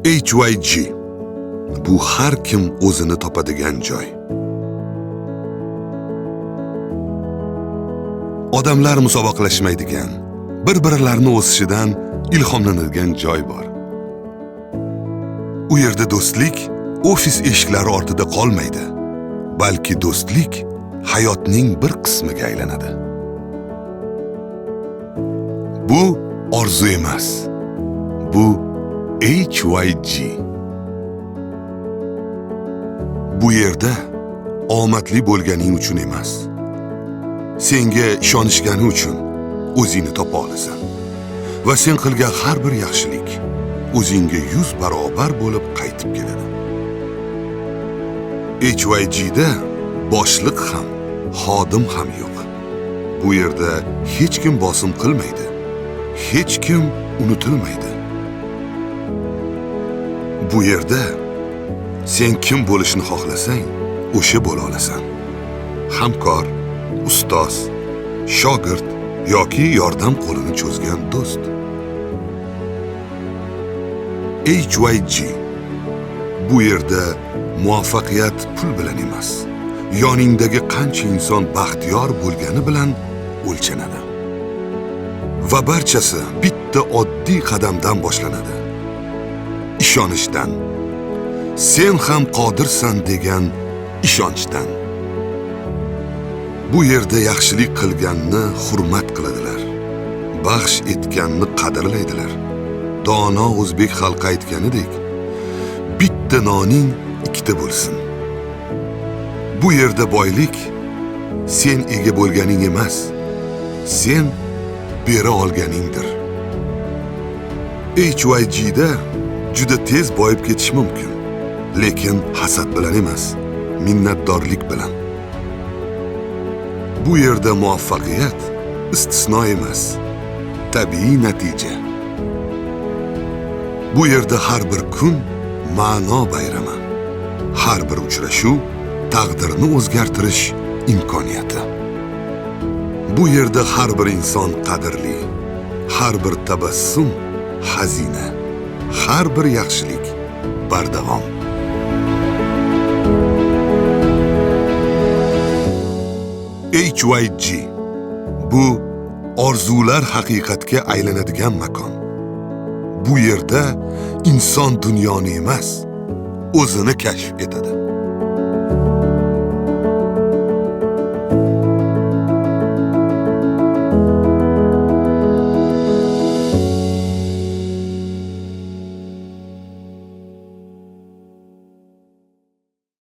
HYG bu har kim o'zini topadigan joy. Odamlar musobaqalashmaydigan, bir-birlarini o'sishidan ilhomlanadigan joy bor. U yerda do'stlik ofis eshiklari ortida qolmaydi, balki do'stlik hayotning bir qismiga aylanadi. Bu orzu emas. Bu HYG. Bu yerda omadli bo'lganing uchun emas, senga ishonishgani uchun o'zingni topa olasan va sen qilgan har bir yaxshilik o'zingga 100 barobar bo'lib qaytib keladi. HYG da boshliq ham, xodim ham yo'q. Bu yerda hech kim bosim qilmaydi, hech kim unutilmaydi. Bu yerda sen kim bo'lishni xohlasang, o'sha bo'la olasan. Hamkor, ustoz, shogird yoki yordam qo'lini cho'zgan do'st. HYG bu yerda muvaffaqiyat pul bilan emas, yoningdagi qancha inson baxtiyor bo'lgani bilan o'lchanadi. Va barchasi bitta oddiy qadamdan boshlanadi. Ishonishdan. Sen ham qodirsan degan ishonchdan. Bu yerda yaxshilik qilganni hurmat qiladilar. Baxsh etganni qadrlaydilar. Dono o'zbek xalqi aytganidek, bitta noning ikkita bo'lsin. Bu yerda boylik sen ega bo'lganing emas, sen bera olganingdir. HYG da juda tez boyib ketish mumkin, lekin hasad bilan emas, minnatdorlik bilan. Bu yerda muvaffaqiyat istisno emas, tabiiy natija. Bu yerda har bir kun ma'no bayrami, har bir uchrashuv taqdirni o'zgartirish imkoniyati. Bu yerda har bir inson qadrli, har bir tabassum xazina, har bir yaxshilik bardavom. HYG bu orzular haqiqatga aylanadigan makon. Bu yerda inson dunyoni emas, o'zini kashf etadi.